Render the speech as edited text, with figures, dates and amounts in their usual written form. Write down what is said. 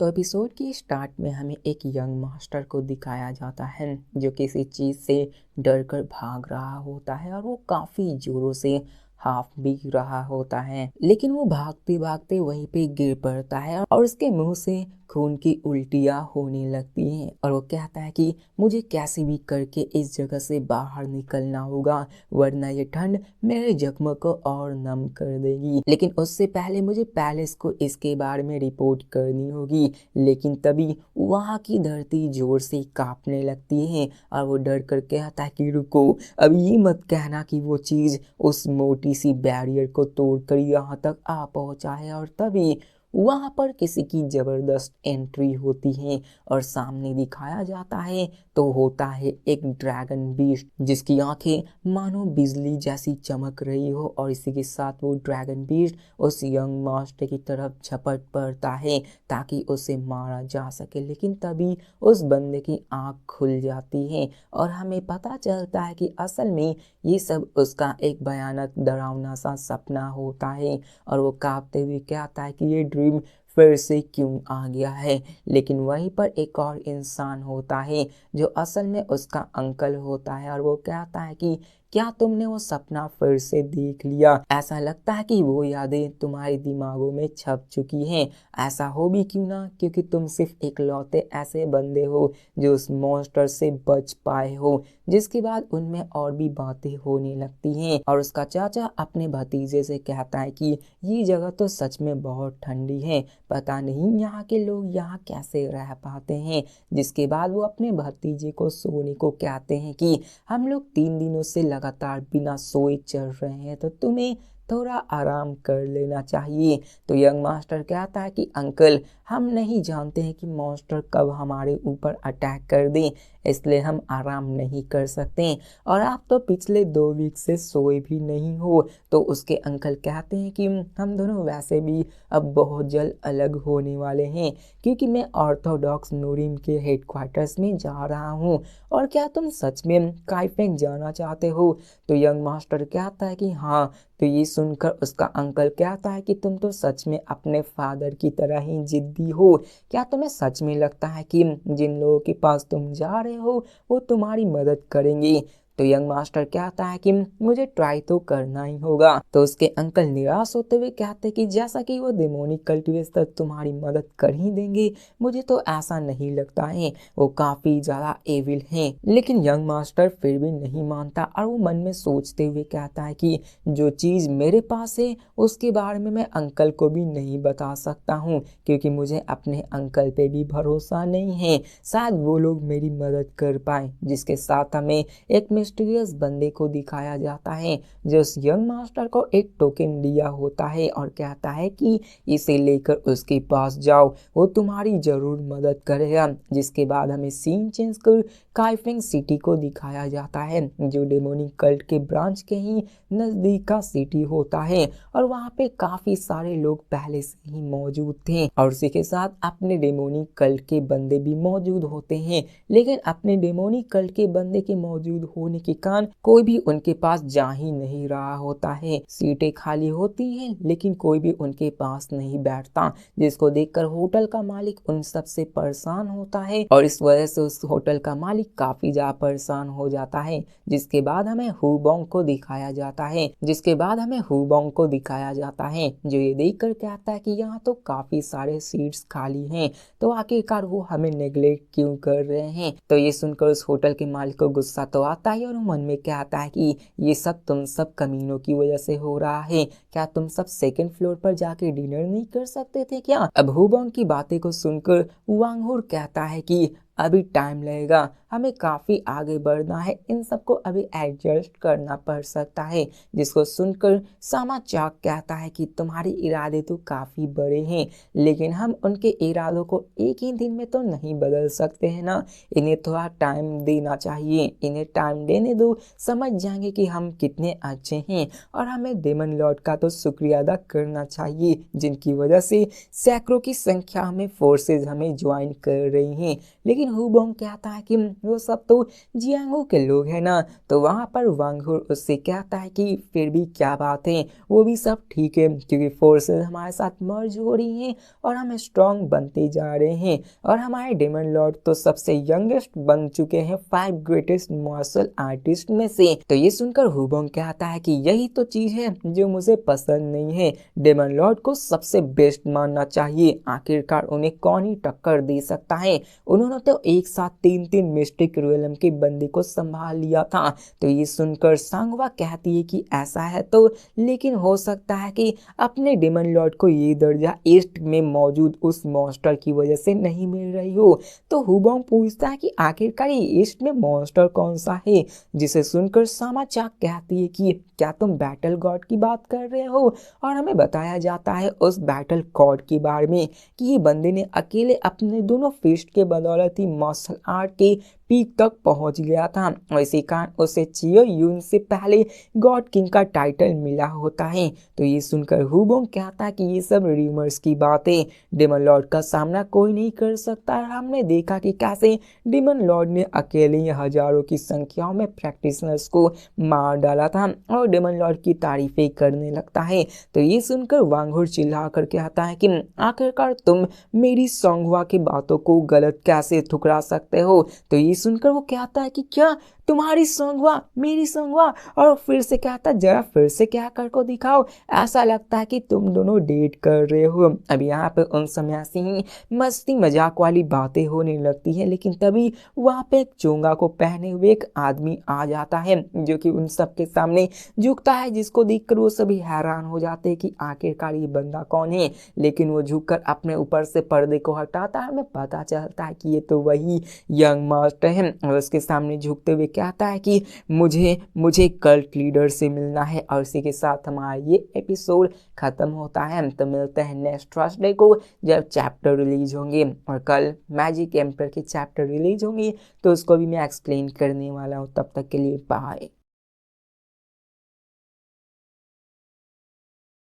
तो एपिसोड की स्टार्ट में हमें एक यंग मास्टर को दिखाया जाता है जो किसी चीज़ से डर कर भाग रहा होता है और वो काफ़ी जोरों से हाफ भी रहा होता है, लेकिन वो भागते भागते वहीं पे गिर पड़ता है और उसके मुंह से खून की उल्टियाँ होने लगती हैं और वो कहता है कि मुझे कैसे भी करके इस जगह से बाहर निकलना होगा, वरना ये ठंड मेरे जख्म को और नम कर देगी। लेकिन उससे पहले मुझे पैलेस को इसके बारे में रिपोर्ट करनी होगी। लेकिन तभी वहाँ की धरती जोर से कांपने लगती है और वो डर कर कहता है कि रुको, अब ये मत कहना कि वो चीज़ उस मोटी सी बैरियर को तोड़कर यहाँ तक आ पहुँचा है। और तभी वहां पर किसी की जबरदस्त एंट्री होती है और सामने दिखाया जाता है तो होता है एक ड्रैगन बीस्ट जिसकी आंखें मानो बिजली जैसी चमक रही हो, और इसी के साथ वो ड्रैगन बीस्ट उस यंग मास्टर की तरफ झपट पड़ता है ताकि उसे मारा जा सके। लेकिन तभी उस बंदे की आंख खुल जाती है और हमें पता चलता है कि असल में ये सब उसका एक भयानक डरावना सा सपना होता है और वो कांपते हुए कहता है कि ये ड्रीम फिर से क्यों आ गया है। लेकिन वहीं पर एक और इंसान होता है जो असल में उसका अंकल होता है और वो कहता है कि क्या तुमने वो सपना फिर से देख लिया? ऐसा लगता है कि वो यादें तुम्हारे दिमागों में छप चुकी हैं। ऐसा हो भी क्यों ना, क्योंकि तुम सिर्फ इकलौते ऐसे बंदे हो जो उस मॉन्स्टर से बच पाए हो। जिसके बाद उनमें और भी बातें होने लगती हैं और उसका चाचा अपने भतीजे से कहता है कि ये जगह तो सच में बहुत ठंडी है, पता नहीं यहाँ के लोग यहाँ कैसे रह पाते हैं। जिसके बाद वो अपने भतीजे को सोने को कहते हैं कि हम लोग 3 दिनों से लगातार बिना सोए चल रहे हैं, तो तुम्हें थोड़ा आराम कर लेना चाहिए। तो यंग मास्टर कहता है कि अंकल, हम नहीं जानते हैं कि मॉन्स्टर कब हमारे ऊपर अटैक कर दें, इसलिए हम आराम नहीं कर सकते और आप तो पिछले 2 वीक से सोए भी नहीं हो। तो उसके अंकल कहते हैं कि हम दोनों वैसे भी अब बहुत जल्द अलग होने वाले हैं, क्योंकि मैं ऑर्थोडॉक्स नूरिम के हेडक्वार्टर्स में जा रहा हूँ। और क्या तुम सच में काइफेंग जाना चाहते हो? तो यंग मास्टर कहता है कि हाँ। तो ये सुनकर उसका अंकल कहता है कि तुम तो सच में अपने फादर की तरह ही जिद्दी हो। क्या तुम्हें सच में लगता है कि जिन लोगों के पास तुम जा रहे हो वो तुम्हारी मदद करेंगे? तो यंग मास्टर कहता है कि मुझे ट्राई तो करना ही होगा। तो उसके अंकल निराश होते हुए कहते हैं कि जैसा कि वो डेमोनिक कल्टिवेटर तुम्हारी मदद कर ही देंगे, मुझे तो ऐसा नहीं लगता है, वो काफी ज्यादा एविल हैं। लेकिन यंग मास्टर फिर भी नहीं मानता और वो मन में सोचते हुए कहता है कि जो चीज मेरे पास है उसके बारे में मैं अंकल को भी नहीं बता सकता हूँ, क्योंकि मुझे अपने अंकल पे भी भरोसा नहीं है, शायद वो लोग मेरी मदद कर पाए। जिसके साथ हमें एक मिस्टीरियस बंदे को दिखाया जाता है जो उस यंग मास्टर को एक टोकन दिया होता है और कहता है कि इसे लेकर उसके पास जाओ, वो तुम्हारी जरूर मदद करेगा। जिसके बाद हमें सीन चेंज कर काइफेंग सिटी को दिखाया जाता है जो डेमोनिक कल्ट के ब्रांच के ही नजदीक का सिटी होता है और वहाँ पे काफी सारे लोग पहले से ही मौजूद थे और उसी के साथ अपने डेमोनिक कल्ट के बंदे भी मौजूद होते हैं। लेकिन अपने डेमोनिक कल्ट के बंदे के मौजूद होने के कारण कोई भी उनके पास जा ही नहीं रहा होता है। सीटें खाली होती हैं लेकिन कोई भी उनके पास नहीं बैठता, जिसको देखकर होटल का मालिक उन सब से परेशान होता है और इस वजह से उस होटल का मालिक काफी ज्यादा परेशान हो जाता है। जिसके बाद हमें हुबोंग को दिखाया जाता है जो ये देखकर कहता है कि यहाँ तो काफी सारे सीट्स खाली हैं, तो आखिरकार वो हमें नेग्लेक्ट क्यों कर रहे हैं। तो ये सुनकर उस होटल के मालिक को गुस्सा तो आता है और वो मन में कहता है कि ये सब तुम सब कमीनों की वजह से हो रहा है, क्या तुम सब सेकंड फ्लोर पर जाके डिनर नहीं कर सकते थे क्या? अब हुबोंग की बातें को सुनकर वांगहुर कहता है कि अभी टाइम लगेगा, हमें काफी आगे बढ़ना है, इन सबको अभी एडजस्ट करना पड़ सकता है। जिसको सुनकर सामा चाक कहता है कि तुम्हारे इरादे तो काफी बड़े हैं, लेकिन हम उनके इरादों को एक ही दिन में तो नहीं बदल सकते हैं ना, इन्हें थोड़ा टाइम देना चाहिए, इन्हें टाइम देने दो, समझ जाएंगे कि हम कितने अच्छे हैं और हमें डेमन लॉर्ड का तो शुक्रिया अदा करना चाहिए जिनकी वजह से सैकड़ों की संख्या में फोर्सेज हमें ज्वाइन कर रही हैं। लेकिन हुबोंग कहता है कि वो सब तो जियांगो के लोग हैं ना। तो वहाँ पर वांगहुर उससे कहता है कि फिर भी क्या बात है, वो भी सब ठीक है क्योंकि फोर्सेस हमारे साथ मर्ज हो रही हैं और हम स्ट्रांग बनते जा रहे हैं और हमारे डेमन लॉर्ड तो सबसे यंगेस्ट बन चुके हैं 5 ग्रेटेस्ट मार्शल आर्टिस्ट में से। तो ये सुनकर हुबोंग कहता है कि यही तो चीज है जो मुझे पसंद नहीं है, डेमन लॉर्ड को सबसे बेस्ट मानना चाहिए, आखिरकार उन्हें कौन ही टक्कर दे सकता है, उन्होंने तो एक साथ 3 मिस्टिक रियलम के बंदे को संभाल लिया था। तो ये सुनकर सांगवा कहती है कि ऐसा है तो, लेकिन हो सकता है कि अपने डेमन लॉर्ड को ये दर्जा ईस्ट में मौजूद उस मॉन्स्टर की वजह से नहीं मिल रही हो। तो हुबोंग पूछता है कि आखिरकार ये ईस्ट में मॉन्स्टर कौन सा है, जिसे सुनकर सामा चाक कहती है कि क्या तुम बैटल गॉड की बात कर रहे हो, और हमें बताया जाता है उस बैटल गॉड के बारे में कि ये बंदे ने अकेले अपने दोनों फिस्ट के बदौलत ही मार्शल आर्ट के पीक तक पहुंच गया था और इसी कारण उसे चियो यून से पहले गॉड किंग का टाइटल मिला होता है। तो ये सुनकर हुबोंग कहता है कि ये सब रूमर्स की बात है, डेमन लॉर्ड का सामना कोई नहीं कर सकता। हमने देखा कि कैसे डेमन लॉर्ड ने अकेले ही हजारों की संख्याओं में प्रैक्टिशनर्स को मार डाला था और डेमन लॉर्ड की तारीफें करने लगता है। तो ये सुनकर वांगहुर चिल्ला कर कहता है कि आखिरकार तुम मेरी सोंगवा की बातों को गलत कैसे ठुकरा सकते हो। तो ये सुनकर वो कहता है कि क्या तुम्हारी सोंगवा मेरी सोंगवा, और फिर से कहता जरा फिर से क्या कर को दिखाओ, ऐसा लगता है कि तुम दोनों डेट कर रहे हो। अब यहाँ पे उन समय से ही मस्ती मजाक वाली बातें होने लगती है, लेकिन तभी वहाँ पे एक चोंगा को पहने हुए एक आदमी आ जाता है जो कि उन सबके सामने झुकता है, जिसको देखकर वो सभी हैरान हो जाते हैं कि आखिरकार ये बंदा कौन है। लेकिन वो झुककर अपने ऊपर से पर्दे को हटाता है, हमें पता चलता है कि ये तो वही यंग मास्टर है और उसके सामने झुकते हुए कहता है कि मुझे कल्ट लीडर से मिलना है। और इसी के साथ हमारा ये एपिसोड खत्म होता है। तो मिलते हैं नेक्स्ट थर्सडे को जब चैप्टर रिलीज होंगे, और कल मैजिक एम्पर के चैप्टर रिलीज होंगे तो उसको भी मैं एक्सप्लेन करने वाला हूँ। तब तक के लिए बाय।